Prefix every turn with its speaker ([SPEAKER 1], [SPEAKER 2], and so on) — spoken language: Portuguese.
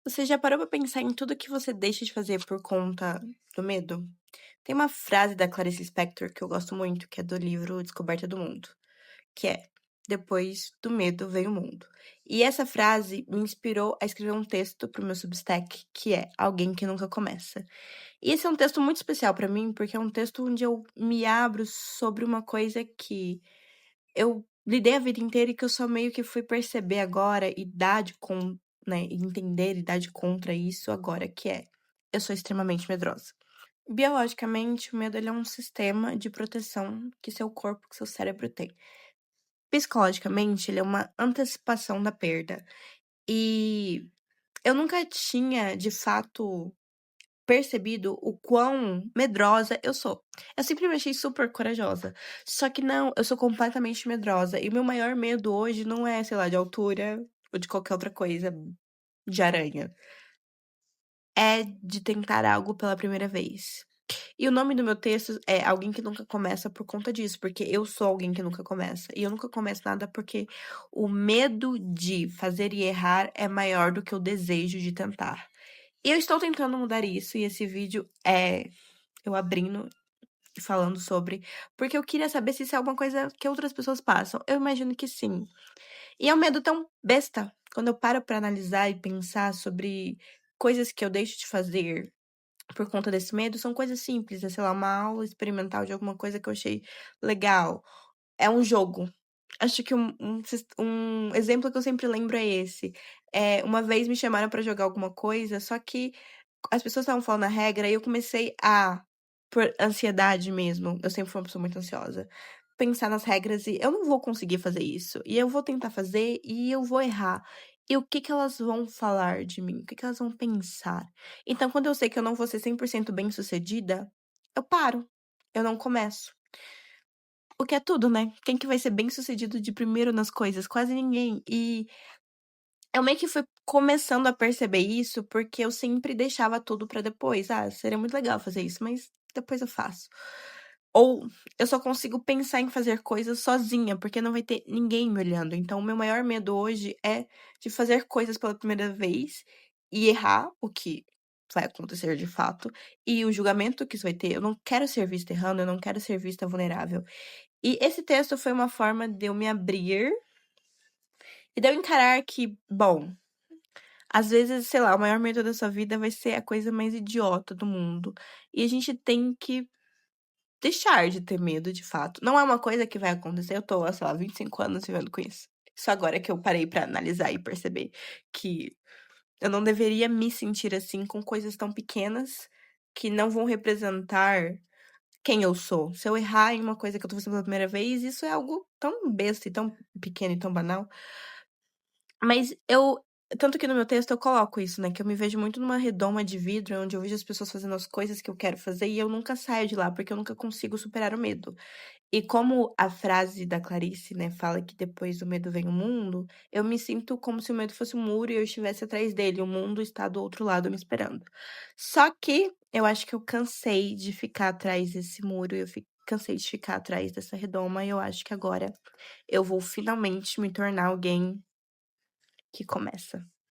[SPEAKER 1] Você já parou pra pensar em tudo que você deixa de fazer por conta do medo? Tem uma frase da Clarice Lispector que eu gosto muito, que é do livro Descoberta do Mundo, que é: "Depois do medo vem o mundo". E essa frase me inspirou a escrever um texto para o meu Substack, que é Alguém que Nunca Começa. E esse é um texto muito especial pra mim, porque é um texto onde eu me abro sobre uma coisa que eu lidei a vida inteira e que eu só meio que fui perceber agora e dar de con né, e entender e dar de contra isso agora, que é: eu sou extremamente medrosa. Biologicamente, o medo ele é um sistema de proteção que seu corpo, que seu cérebro tem. Psicologicamente, ele é uma antecipação da perda. E eu nunca tinha, de fato, percebido o quão medrosa eu sou. Eu sempre me achei super corajosa. Só que não, eu sou completamente medrosa. E o meu maior medo hoje não é, sei lá, de altura ou de qualquer outra coisa, de aranha. É de tentar algo pela primeira vez. E o nome do meu texto é Alguém que Nunca Começa por conta disso, porque eu sou alguém que nunca começa. E eu nunca começo nada porque o medo de fazer e errar é maior do que o desejo de tentar. E eu estou tentando mudar isso, e esse vídeo é eu abrindo e falando sobre, porque eu queria saber se isso é alguma coisa que outras pessoas passam. Eu imagino que sim. E é um medo tão besta, quando eu paro pra analisar e pensar sobre coisas que eu deixo de fazer por conta desse medo, são coisas simples, é, sei lá, uma aula experimental de alguma coisa que eu achei legal. É um jogo. Acho que um exemplo que eu sempre lembro é esse. Uma vez me chamaram pra jogar alguma coisa, só que as pessoas estavam falando a regra e eu comecei a, por ansiedade mesmo, eu sempre fui uma pessoa muito ansiosa, pensar nas regras e eu não vou conseguir fazer isso. E eu vou tentar fazer e eu vou errar. E o que que elas vão falar de mim? O que que elas vão pensar? Então, quando eu sei que eu não vou ser 100% bem-sucedida, eu paro. Eu não começo. O que é tudo, né? Quem que vai ser bem-sucedido de primeiro nas coisas? Quase ninguém. E eu meio que fui começando a perceber isso, porque eu sempre deixava tudo pra depois. "Ah, seria muito legal fazer isso, mas depois eu faço". Ou eu só consigo pensar em fazer coisas sozinha, porque não vai ter ninguém me olhando. Então o meu maior medo hoje é de fazer coisas pela primeira vez e errar, o que vai acontecer de fato, e o julgamento que isso vai ter. Eu não quero ser vista errando, eu não quero ser vista vulnerável. E esse texto foi uma forma de eu me abrir e de eu encarar que, bom, às vezes, sei lá, o maior medo da sua vida vai ser a coisa mais idiota do mundo. E a gente tem que deixar de ter medo, de fato. Não é uma coisa que vai acontecer, eu tô há, sei lá, 25 anos vivendo com isso. Só agora que eu parei pra analisar e perceber que eu não deveria me sentir assim com coisas tão pequenas que não vão representar quem eu sou. Se eu errar em uma coisa que eu tô fazendo pela primeira vez, isso é algo tão besta e tão pequeno e tão banal. Mas eu tanto que no meu texto eu coloco isso, né, que eu me vejo muito numa redoma de vidro, onde eu vejo as pessoas fazendo as coisas que eu quero fazer e eu nunca saio de lá, porque eu nunca consigo superar o medo. E como a frase da Clarice, né, fala que depois do medo vem o mundo, eu me sinto como se o medo fosse um muro e eu estivesse atrás dele, o mundo está do outro lado me esperando. Só que eu acho que eu cansei de ficar atrás desse muro, cansei de ficar atrás dessa redoma e eu acho que agora eu vou finalmente me tornar alguém que começa.